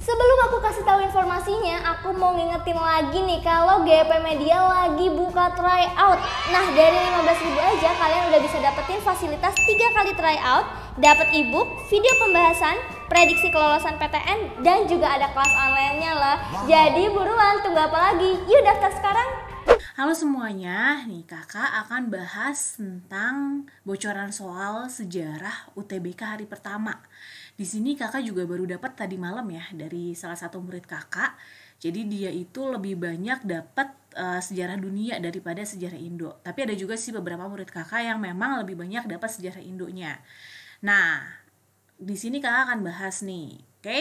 Sebelum aku kasih tahu informasinya, aku mau ngingetin lagi nih kalau GP Media lagi buka tryout. Nah, dari 15.000 aja kalian udah bisa dapetin fasilitas 3 kali tryout, dapat ebook, video pembahasan, prediksi kelolosan PTN, dan juga ada kelas online-nya loh. Jadi buruan, tunggu apa lagi? Yuk daftar sekarang. Halo semuanya, nih kakak akan bahas tentang bocoran soal sejarah UTBK hari pertama. Di sini kakak juga baru dapat tadi malam ya dari salah satu murid kakak. Jadi dia itu lebih banyak dapat sejarah dunia daripada sejarah Indo. Tapi ada juga sih beberapa murid kakak yang memang lebih banyak dapat sejarah Indonya. Nah, di sini kakak akan bahas nih, oke?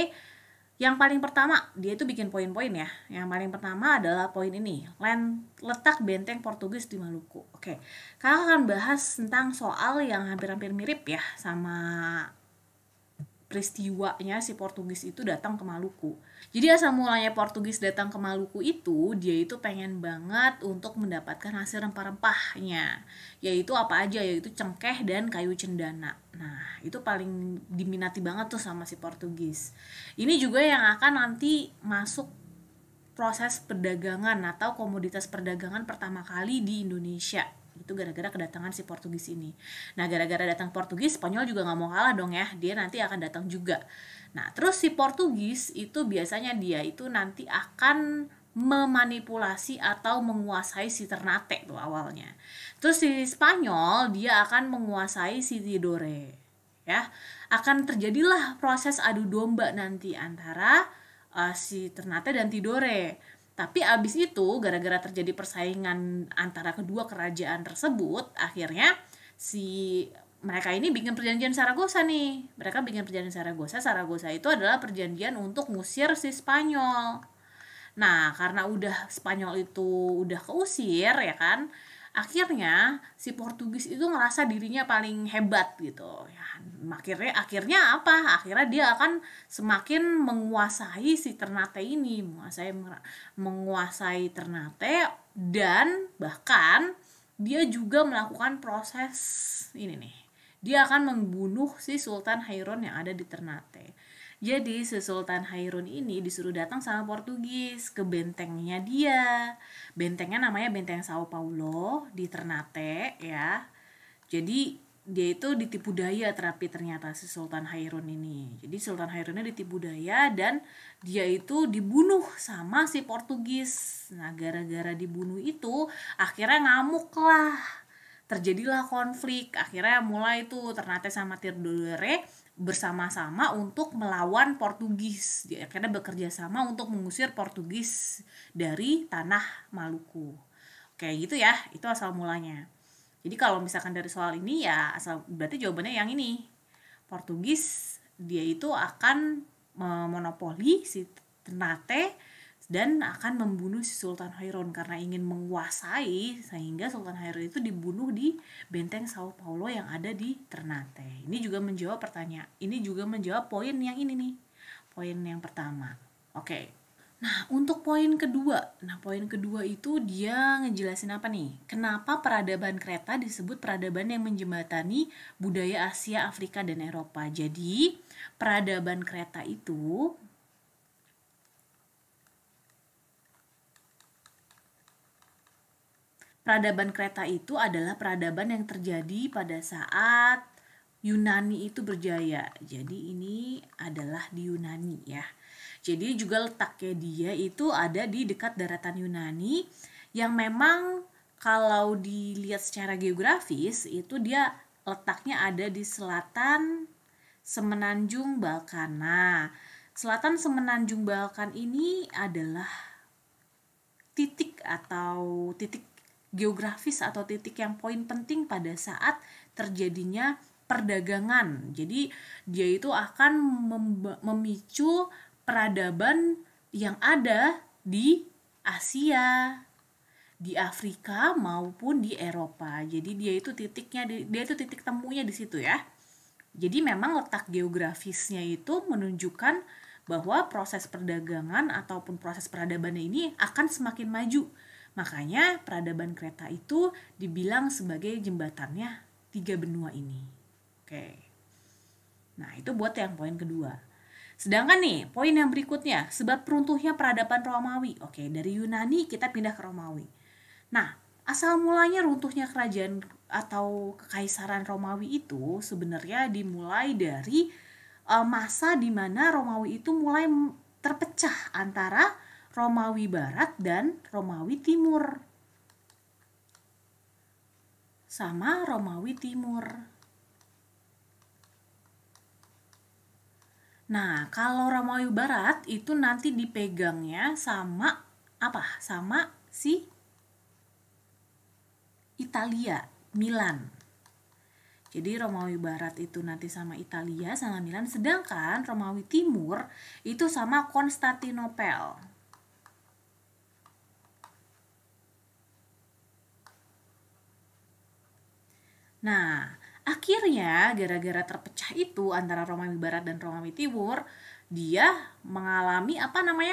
Yang paling pertama, dia itu bikin poin-poin ya. Yang paling pertama adalah poin ini, letak benteng Portugis di Maluku. Oke, kakak akan bahas tentang soal yang hampir-hampir mirip ya sama peristiwanya si Portugis itu datang ke Maluku. Jadi asal mulanya Portugis datang ke Maluku itu, dia itu pengen banget untuk mendapatkan hasil rempah-rempahnya. Yaitu apa aja, yaitu cengkeh dan kayu cendana. Nah, itu paling diminati banget tuh sama si Portugis. Ini juga yang akan nanti masuk proses perdagangan atau komoditas perdagangan pertama kali di Indonesia. Itu gara-gara kedatangan si Portugis ini. Nah, gara-gara datang Portugis, Spanyol juga nggak mau kalah dong ya. Dia nanti akan datang juga. Nah, terus si Portugis itu biasanya dia itu nanti akan memanipulasi atau menguasai si Ternate tuh awalnya. Terus si Spanyol dia akan menguasai si Tidore. Ya, akan terjadilah proses adu domba nanti antara si Ternate dan Tidore. Tapi abis itu gara-gara terjadi persaingan antara kedua kerajaan tersebut, akhirnya si mereka ini bikin perjanjian Saragossa nih. Mereka bikin perjanjian Saragossa. Saragossa itu adalah perjanjian untuk ngusir si Spanyol. Nah, karena udah Spanyol itu udah keusir ya kan, akhirnya si Portugis itu ngerasa dirinya paling hebat gitu ya. Akhirnya apa? Akhirnya dia akan semakin menguasai si Ternate ini, menguasai Ternate, dan bahkan dia juga melakukan proses ini nih. Dia akan membunuh si Sultan Hairon yang ada di Ternate. Jadi si Sultan Hairun ini disuruh datang sama Portugis ke bentengnya dia. Bentengnya namanya Benteng Sao Paulo di Ternate ya. Jadi dia itu ditipu daya ternyata si Sultan Hairun ini. Jadi Sultan Hairunnya ditipu daya dan dia itu dibunuh sama si Portugis. Nah, gara-gara dibunuh itu akhirnya ngamuk lah. Terjadilah konflik. Akhirnya mulai tuh Ternate sama Tidore bersama-sama untuk melawan Portugis. Dia akhirnya bekerja sama untuk mengusir Portugis dari tanah Maluku. Kayak gitu ya, itu asal mulanya. Jadi kalau misalkan dari soal ini ya berarti jawabannya yang ini. Portugis dia itu akan memonopoli si Ternate dan akan membunuh si Sultan Hairon karena ingin menguasai, sehingga Sultan Hairon itu dibunuh di Benteng Sao Paulo yang ada di Ternate. Ini juga menjawab pertanyaan. Ini juga menjawab poin yang ini nih. Poin yang pertama. Oke. Nah, untuk poin kedua. Nah, poin kedua itu dia ngejelasin apa nih? Kenapa peradaban Kreta disebut peradaban yang menjembatani budaya Asia, Afrika, dan Eropa. Jadi, peradaban Kreta itu peradaban Kreta itu adalah peradaban yang terjadi pada saat Yunani itu berjaya. Jadi ini adalah di Yunani ya. Jadi juga letaknya dia itu ada di dekat daratan Yunani yang memang kalau dilihat secara geografis itu dia letaknya ada di selatan Semenanjung Balkan. Nah, selatan Semenanjung Balkan ini adalah titik geografis atau titik yang poin penting pada saat terjadinya perdagangan. Jadi dia itu akan memicu peradaban yang ada di Asia, di Afrika maupun di Eropa. Jadi dia itu titik temunya di situ ya. Jadi memang letak geografisnya itu menunjukkan bahwa proses perdagangan ataupun proses peradaban ini akan semakin maju. Makanya peradaban Kreta itu dibilang sebagai jembatannya 3 benua ini. Oke. Nah, itu buat yang poin kedua. Sedangkan nih, poin yang berikutnya, sebab runtuhnya peradaban Romawi. Oke, dari Yunani kita pindah ke Romawi. Nah, asal mulanya runtuhnya kerajaan atau kekaisaran Romawi itu sebenarnya dimulai dari masa di mana Romawi itu mulai terpecah antara Romawi Barat dan Romawi Timur. Sama Romawi Timur. Nah, kalau Romawi Barat itu nanti dipegangnya sama apa? Sama si Italia, Milan. Jadi Romawi Barat itu nanti sama Italia, sama Milan. Sedangkan Romawi Timur itu sama Konstantinopel. Nah, akhirnya gara-gara terpecah itu antara Romawi Barat dan Romawi Timur, dia mengalami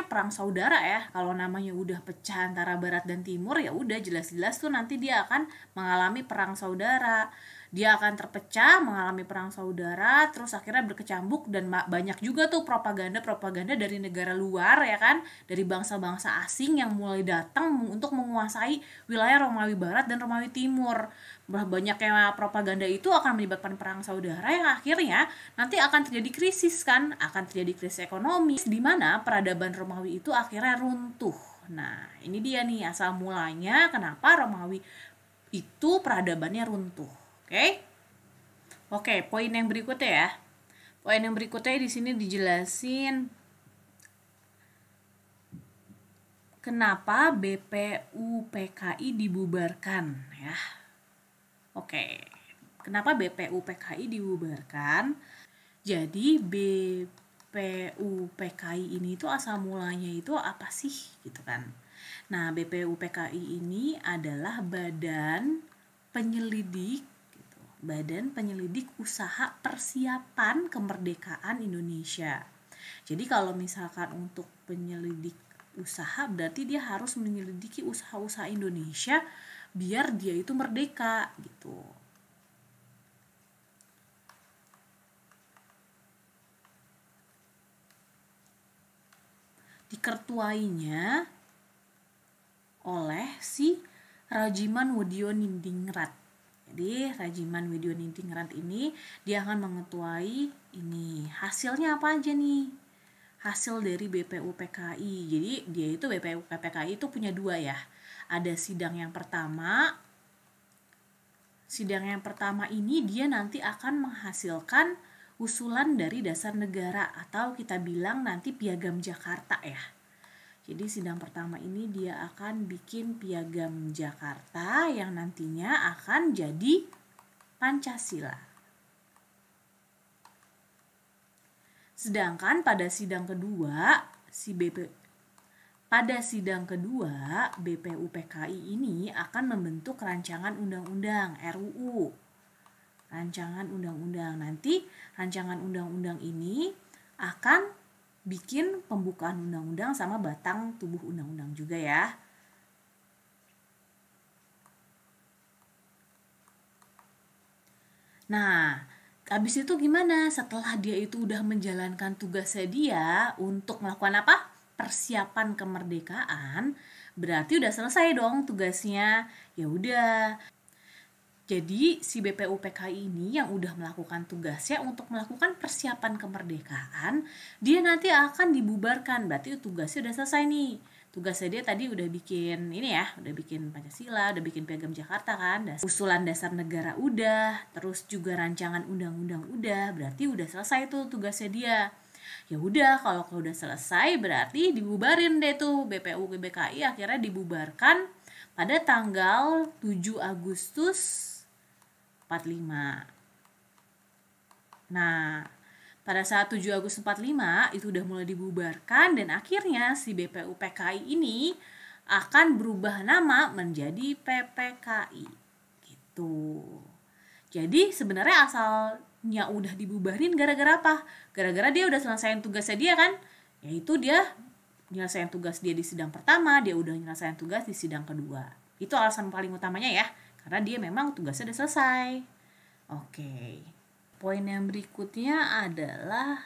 perang saudara ya. Kalau namanya udah pecah antara Barat dan Timur, ya udah jelas-jelas tuh nanti dia akan mengalami perang saudara. Dia akan terpecah, mengalami perang saudara, terus akhirnya berkecambuk, dan banyak juga tuh propaganda dari negara luar ya kan, dari bangsa-bangsa asing yang mulai datang untuk menguasai wilayah Romawi Barat dan Romawi Timur. Banyaknya propaganda itu akan menyebabkan perang saudara yang akhirnya nanti akan terjadi krisis kan, akan terjadi krisis ekonomi di mana peradaban Romawi itu akhirnya runtuh. Nah, ini dia nih asal mulanya kenapa Romawi itu peradabannya runtuh. Oke, poin yang berikutnya ya. Poin yang berikutnya di sini dijelasin kenapa BPUPKI dibubarkan ya. Oke, kenapa BPUPKI dibubarkan? Jadi BPUPKI ini tuh asal mulanya itu apa sih gitu kan. Nah, BPUPKI ini adalah Badan Penyelidik Usaha Persiapan Kemerdekaan Indonesia. Jadi kalau misalkan untuk penyelidik usaha berarti dia harus menyelidiki usaha-usaha Indonesia biar dia itu merdeka gitu. Diketuainya oleh si Rajiman Wedioningrat. Jadi Rajiman Wedioningrat ini dia akan mengetuai ini. Hasilnya apa aja nih? Hasil dari BPUPKI. Jadi dia itu BPUPKI itu punya dua ya. Ada sidang yang pertama. Sidang yang pertama ini dia nanti akan menghasilkan usulan dari dasar negara atau kita bilang nanti Piagam Jakarta ya. Jadi sidang pertama ini dia akan bikin Piagam Jakarta yang nantinya akan jadi Pancasila. Sedangkan pada sidang kedua BPUPKI ini akan membentuk rancangan undang-undang RUU. Rancangan undang-undang nanti rancangan undang-undang ini akan bikin pembukaan undang-undang sama batang tubuh undang-undang juga ya. Nah, habis itu gimana? Setelah dia itu udah menjalankan tugasnya dia untuk melakukan apa? Persiapan kemerdekaan, berarti udah selesai dong tugasnya. Ya udah. Jadi si BPUPKI ini yang udah melakukan tugasnya untuk melakukan persiapan kemerdekaan, dia nanti akan dibubarkan. Berarti tugasnya udah selesai nih. Tugasnya dia tadi udah bikin ini ya, udah bikin Pancasila, udah bikin Piagam Jakarta kan, usulan dasar negara udah, terus juga rancangan undang-undang udah, berarti udah selesai tuh tugasnya dia. Ya udah, kalau udah selesai berarti dibubarin deh tuh BPUPKI akhirnya dibubarkan pada tanggal 7 Agustus 45. Nah, pada saat 7 Agustus 45 itu udah mulai dibubarkan dan akhirnya si BPUPKI ini akan berubah nama menjadi PPKI gitu. Jadi sebenarnya asalnya udah dibubarin gara-gara apa? Gara-gara dia udah selesaiin tugasnya dia kan? Yaitu dia nyelesain tugas dia di sidang pertama, dia udah nyelesain tugas di sidang kedua. Itu alasan paling utamanya ya. Karena dia memang tugasnya udah selesai. Oke. Poin yang berikutnya adalah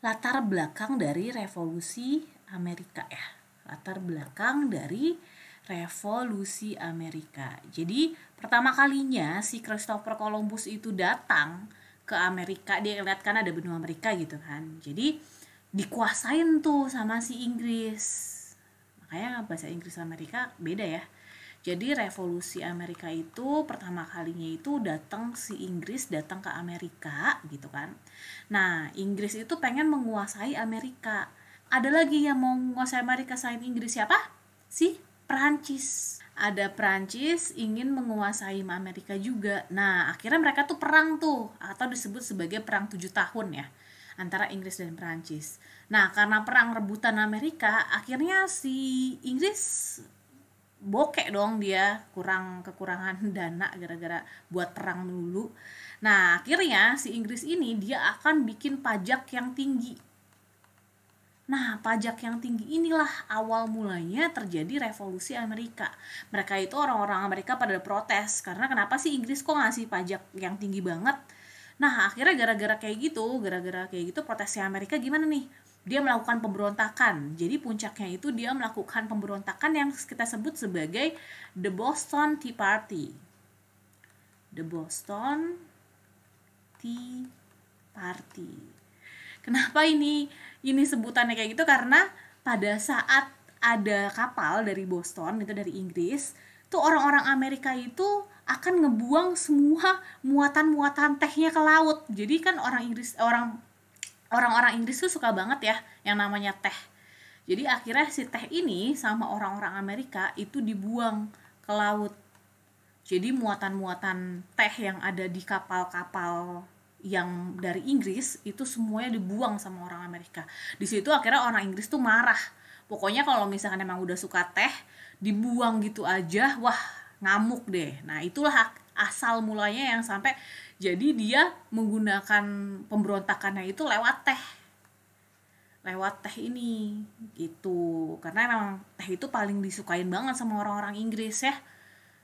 latar belakang dari revolusi Amerika ya. Latar belakang dari revolusi Amerika. Jadi pertama kalinya si Christopher Columbus itu datang ke Amerika, dia lihat kan ada benua Amerika gitu kan. Jadi dikuasain tuh sama si Inggris. Makanya bahasa Inggris Amerika beda ya. Jadi revolusi Amerika itu pertama kalinya itu datang si Inggris datang ke Amerika gitu kan. Nah, Inggris itu pengen menguasai Amerika. Ada lagi yang mau menguasai Amerika selain Inggris, siapa? Si Prancis. Ada Prancis ingin menguasai Amerika juga. Nah, akhirnya mereka tuh perang tuh, atau disebut sebagai perang 7 tahun ya, antara Inggris dan Prancis. Nah, karena perang rebutan Amerika, akhirnya si Inggris bokek dong, dia kekurangan dana gara-gara buat perang dulu. Nah, akhirnya si Inggris ini dia akan bikin pajak yang tinggi. Nah, pajak yang tinggi inilah awal mulanya terjadi revolusi Amerika. Mereka itu orang-orang Amerika pada protes karena kenapa sih Inggris kok ngasih pajak yang tinggi banget. Nah, akhirnya gara-gara kayak gitu protesnya Amerika gimana nih? Dia melakukan pemberontakan. Jadi puncaknya itu dia melakukan pemberontakan yang kita sebut sebagai The Boston Tea Party. The Boston Tea Party. Kenapa ini sebutannya kayak gitu? Karena pada saat ada kapal dari Boston, itu dari Inggris, tuh orang-orang Amerika itu akan ngebuang semua muatan-muatan tehnya ke laut. Jadi kan orang-orang Inggris tuh suka banget ya yang namanya teh. Jadi akhirnya si teh ini sama orang-orang Amerika itu dibuang ke laut. Jadi muatan-muatan teh yang ada di kapal-kapal yang dari Inggris itu semuanya dibuang sama orang Amerika. Di situ akhirnya orang Inggris tuh marah. Pokoknya kalau misalkan emang udah suka teh dibuang gitu aja, wah ngamuk deh. Nah, itulah asal mulanya yang sampai jadi dia menggunakan pemberontakannya itu lewat teh ini gitu. Karena memang teh itu paling disukain banget sama orang-orang Inggris ya.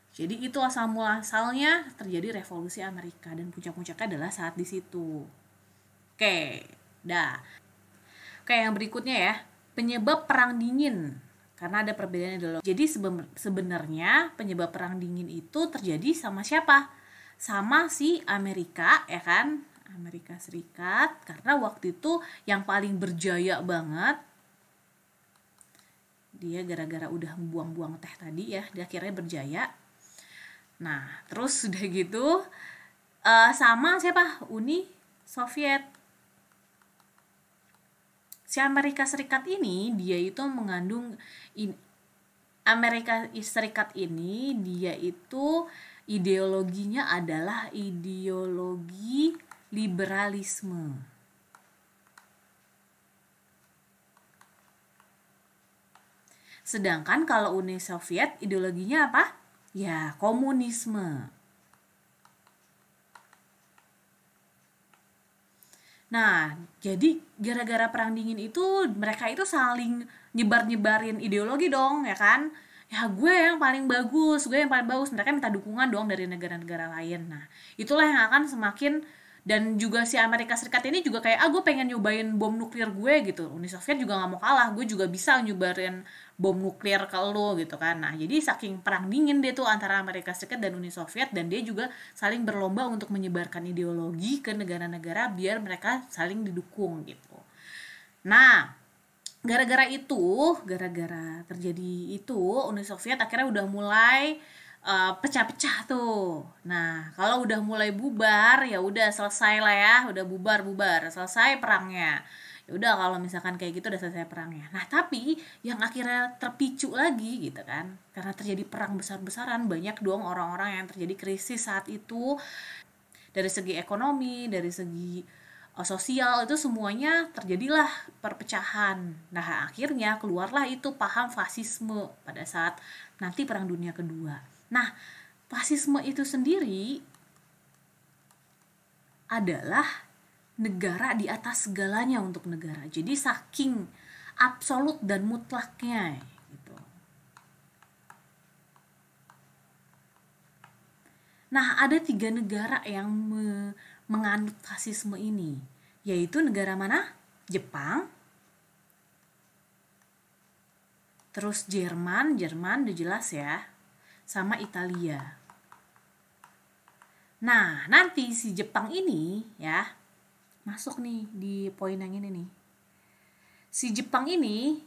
Jadi itu asal muasalnya terjadi revolusi Amerika dan puncak-puncaknya adalah saat di situ. Oke, yang berikutnya ya, penyebab perang dingin. Karena ada perbedaan ideologi. Jadi sebenarnya penyebab perang dingin itu terjadi sama siapa? Sama si Amerika ya kan? Amerika Serikat, karena waktu itu yang paling berjaya banget dia gara-gara udah buang-buang teh tadi ya, dia akhirnya berjaya. Nah, terus udah gitu sama siapa? Uni Soviet. Si Amerika Serikat ini dia itu mengandung Amerika Serikat ini dia itu ideologinya adalah ideologi liberalisme. Sedangkan kalau Uni Soviet ideologinya apa? Ya, komunisme. Nah, jadi gara-gara perang dingin itu mereka itu saling nyebar-nyebarin ideologi dong, ya kan? Ya gue yang paling bagus, mereka minta dukungan dong dari negara-negara lain. Nah, itulah yang akan semakin, dan juga si Amerika Serikat ini juga kayak, gue pengen nyobain bom nuklir gue gitu. Uni Soviet juga gak mau kalah, gue juga bisa nyebarin bom nuklir ke lo gitu kan. Nah, jadi saking perang dingin dia tuh antara Amerika Serikat dan Uni Soviet, dan dia juga saling berlomba untuk menyebarkan ideologi ke negara-negara biar mereka saling didukung gitu. Nah, gara-gara terjadi itu, Uni Soviet akhirnya udah mulai pecah-pecah tuh. Nah, kalau udah mulai bubar ya udah selesai lah ya, udah bubar, selesai perangnya. Ya udah kalau misalkan kayak gitu udah selesai perangnya. Nah, tapi yang akhirnya terpicu lagi gitu kan, karena terjadi perang besar-besaran, banyak dong orang-orang yang terjadi krisis saat itu dari segi ekonomi, dari segi sosial, itu semuanya terjadilah perpecahan. Nah, akhirnya keluarlah itu paham fasisme pada saat nanti Perang Dunia Kedua. Nah, fasisme itu sendiri adalah negara di atas segalanya untuk negara. Jadi saking absolut dan mutlaknya gitu. Nah, ada 3 negara yang menganut fasisme ini, yaitu negara mana? Jepang, terus Jerman udah jelas ya, sama Italia. Nah, nanti si Jepang ini ya, masuk nih di poin yang ini nih. Si Jepang ini,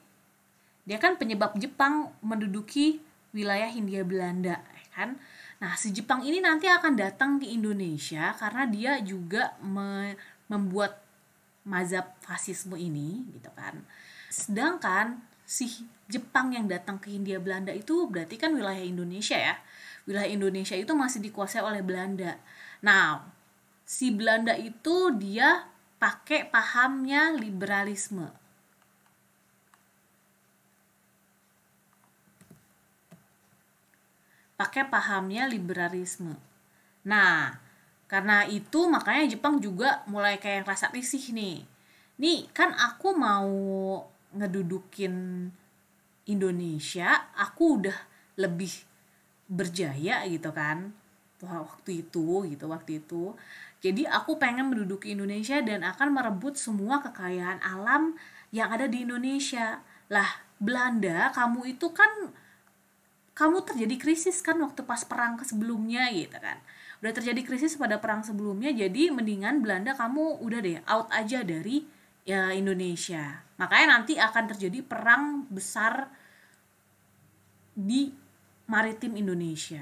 dia kan penyebab Jepang menduduki wilayah Hindia Belanda, kan? Nah, si Jepang ini nanti akan datang ke Indonesia karena dia juga membuat mazhab fasisme ini, gitu kan. Sedangkan si Jepang yang datang ke Hindia Belanda itu berarti kan wilayah Indonesia ya. Wilayah Indonesia itu masih dikuasai oleh Belanda. Nah, si Belanda itu dia pakai pahamnya liberalisme. Pakai pahamnya liberalisme. Nah, karena itu makanya Jepang juga mulai kayak rasa risih nih. Nih kan aku mau ngedudukin Indonesia, aku udah lebih berjaya gitu kan waktu itu. Jadi aku pengen menduduki Indonesia dan akan merebut semua kekayaan alam yang ada di Indonesia. Lah, Belanda, kamu terjadi krisis kan waktu pas perang sebelumnya gitu kan. Udah terjadi krisis pada perang sebelumnya, jadi mendingan Belanda kamu udah deh out aja dari ya Indonesia. Makanya nanti akan terjadi perang besar di maritim Indonesia.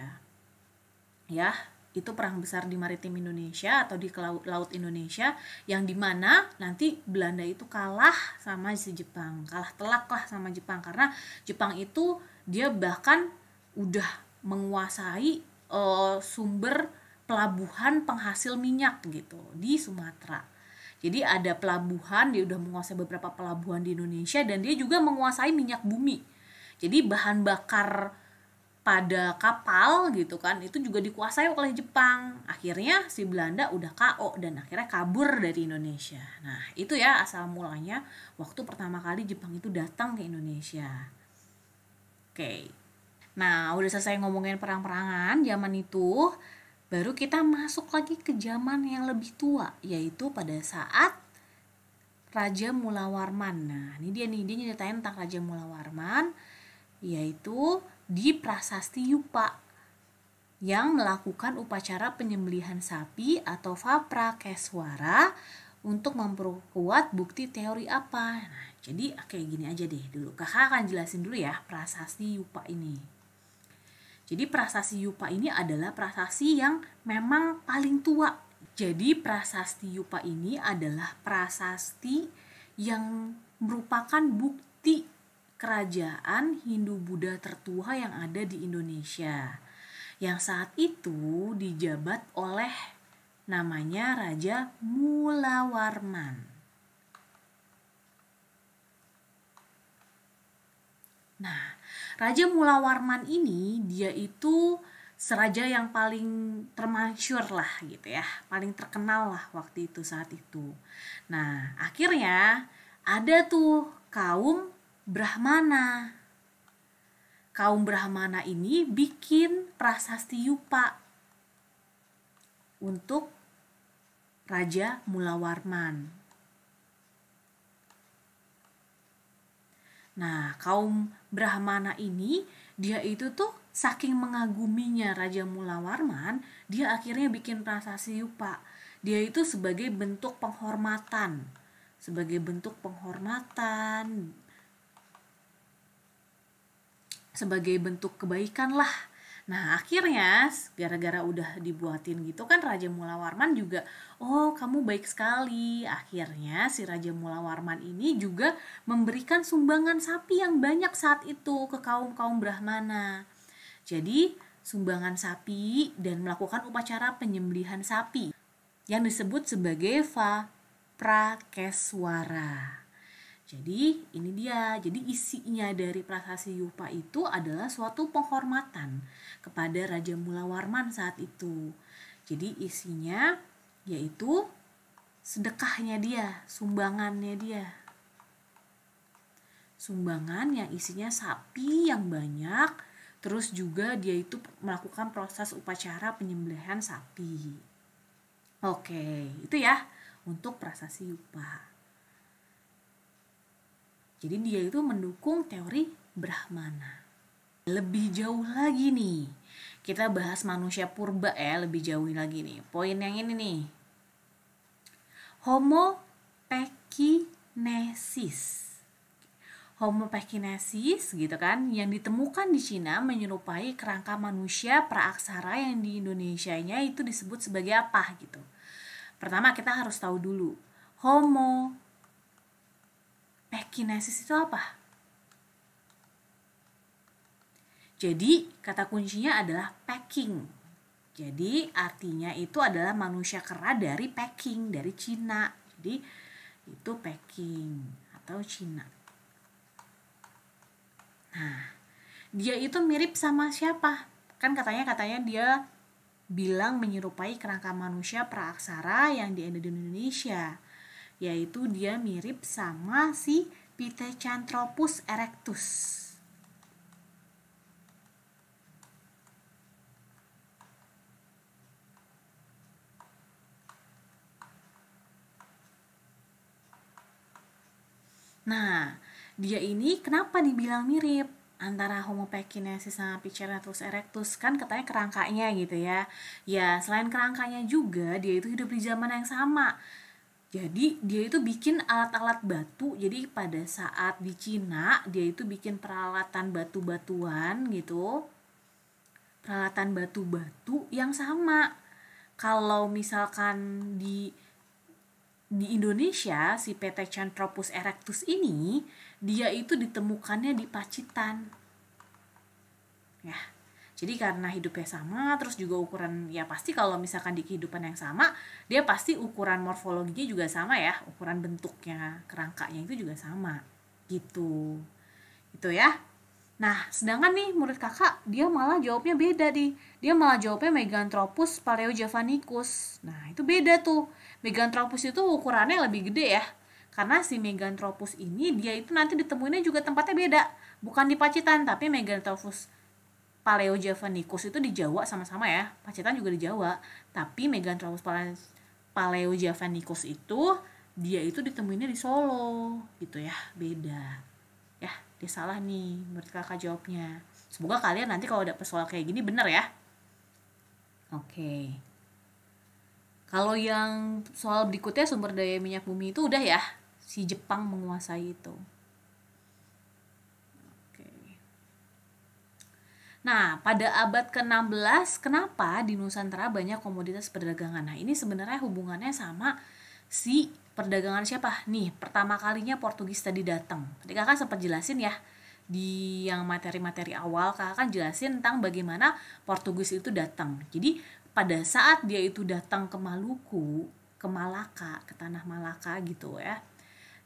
Ya, itu perang besar di maritim Indonesia atau di laut Indonesia yang dimana nanti Belanda itu kalah sama si Jepang, kalah telak lah sama Jepang karena Jepang itu dia bahkan udah menguasai sumber pelabuhan penghasil minyak gitu di Sumatera. Jadi ada pelabuhan, dia udah menguasai beberapa pelabuhan di Indonesia dan dia juga menguasai minyak bumi. Jadi bahan bakar pada kapal gitu kan itu juga dikuasai oleh Jepang. Akhirnya si Belanda udah KO dan akhirnya kabur dari Indonesia. Nah, itu ya asal mulanya waktu pertama kali Jepang itu datang ke Indonesia. Oke. Nah, udah selesai ngomongin perang-perangan zaman itu, baru kita masuk lagi ke zaman yang lebih tua, yaitu pada saat Raja Mula Warman. Nah, ini dia nyeritain tentang Raja Mula Warman, yaitu di Prasasti Yupa yang melakukan upacara penyembelihan sapi atau Vaprakeswara untuk memperkuat bukti teori apa. Nah, jadi kayak gini aja deh dulu. Kakak akan jelasin dulu ya Prasasti Yupa ini. Jadi prasasti Yupa ini adalah prasasti yang memang paling tua. Jadi prasasti Yupa ini adalah prasasti yang merupakan bukti kerajaan Hindu-Buddha tertua yang ada di Indonesia. Yang saat itu dijabat oleh namanya Raja Mula Warman. Nah, Raja Mula Warman ini dia itu seraja yang paling termasyur lah gitu ya, paling terkenal lah waktu itu saat itu. Nah, akhirnya ada tuh kaum Brahmana. Kaum Brahmana ini bikin prasasti Yupa untuk Raja Mula Warman. Nah, kaum Brahmana ini dia itu tuh saking mengaguminya Raja Mula Warman, dia akhirnya bikin prasasti Yupa. Dia itu sebagai bentuk penghormatan, sebagai bentuk kebaikan lah. Nah, akhirnya gara-gara udah dibuatin gitu kan Raja Mula Warman juga, oh kamu baik sekali. Akhirnya si Raja Mula Warman ini juga memberikan sumbangan sapi yang banyak saat itu ke kaum-kaum Brahmana. Jadi sumbangan sapi dan melakukan upacara penyembelihan sapi yang disebut sebagai Vaprakeswara. Jadi ini dia, jadi isinya dari prasasti Yupa itu adalah suatu penghormatan kepada Raja Mula Warman saat itu. Jadi isinya yaitu sedekahnya dia, sumbangannya dia. Sumbangan yang isinya sapi yang banyak, terus juga dia itu melakukan proses upacara penyembelihan sapi. Oke, itu ya untuk prasasti Yupa. Jadi dia itu mendukung teori Brahmana. Lebih jauh lagi nih, kita bahas manusia purba ya, lebih jauh lagi nih. Poin yang ini nih. Homo pekinesis. Homo pekinesis gitu kan, yang ditemukan di Cina menyerupai kerangka manusia praaksara yang di Indonesianya itu disebut sebagai apa gitu. Pertama kita harus tahu dulu, Homo pekinesis itu apa? Jadi kata kuncinya adalah Peking. Jadi artinya itu adalah manusia kera dari Peking, dari Cina. Jadi itu Peking atau Cina. Nah, dia itu mirip sama siapa? Kan katanya dia bilang menyerupai kerangka manusia praaksara yang ada di Indonesia. Yaitu dia mirip sama si Pithecanthropus erectus. Nah, dia ini kenapa dibilang mirip antara Homo pekinesis sama Pithecanthropus erectus? Kan katanya kerangkanya gitu ya. Ya, selain kerangkanya juga dia itu hidup di zaman yang sama. Jadi dia itu bikin alat-alat batu. Jadi pada saat di Cina dia itu bikin peralatan batu-batuan gitu. Peralatan batu-batu yang sama. Kalau misalkan di Indonesia si Pithecanthropus erectus ini dia itu ditemukannya di Pacitan. Ya. Jadi karena hidupnya sama, terus juga ukuran, ya pasti kalau misalkan di kehidupan yang sama, dia pasti ukuran morfologinya juga sama ya, ukuran bentuknya, kerangkanya itu juga sama. Gitu. Itu ya. Nah, sedangkan nih murid kakak, dia malah jawabnya beda nih. Dia malah jawabnya Meganthropus paleojavanicus. Nah, itu beda tuh. Meganthropus itu ukurannya lebih gede ya. Karena si Meganthropus ini dia itu nanti ditemuinnya juga tempatnya beda. Bukan di Pacitan, tapi Meganthropus paleojavanicus itu di Jawa sama-sama ya. Pacitan juga di Jawa. Tapi Meganthropus paleojavanicus itu dia itu ditemuinnya di Solo. Gitu ya, beda. Ya, dia salah nih menurut kakak jawabnya. Semoga kalian nanti kalau dapet soal kayak gini bener ya. Oke. Kalau yang soal berikutnya sumber daya minyak bumi itu udah ya, si Jepang menguasai itu. Oke. Nah, pada abad ke-16 kenapa di Nusantara banyak komoditas perdagangan? Nah, ini sebenarnya hubungannya sama si perdagangan siapa? Nih, pertama kalinya Portugis tadi datang. Tadi kakak sempat jelasin ya, di yang materi-materi awal kakak kan jelasin tentang bagaimana Portugis itu datang. Jadi pada saat dia itu datang ke Maluku, ke Malaka, ke tanah Malaka gitu ya.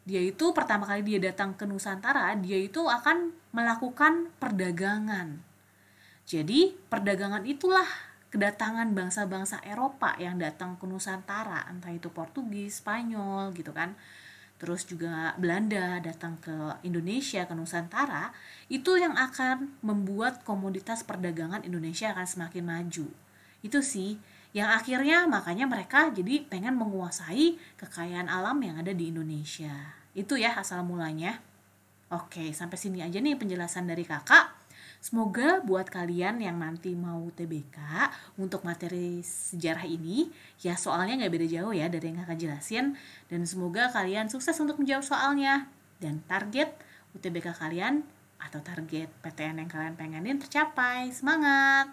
Dia itu pertama kali dia datang ke Nusantara, dia itu akan melakukan perdagangan. Jadi perdagangan itulah kedatangan bangsa-bangsa Eropa yang datang ke Nusantara, entah itu Portugis, Spanyol gitu kan. Terus juga Belanda datang ke Indonesia, ke Nusantara, itu yang akan membuat komoditas perdagangan Indonesia akan semakin maju. Itu sih yang akhirnya makanya mereka jadi pengen menguasai kekayaan alam yang ada di Indonesia. Itu ya asal mulanya. Oke, sampai sini aja nih penjelasan dari kakak. Semoga buat kalian yang nanti mau TBK untuk materi sejarah ini, ya soalnya gak beda jauh ya dari yang kakak jelasin. Dan semoga kalian sukses untuk menjawab soalnya. Dan target UTBK kalian atau target PTN yang kalian pengenin tercapai. Semangat!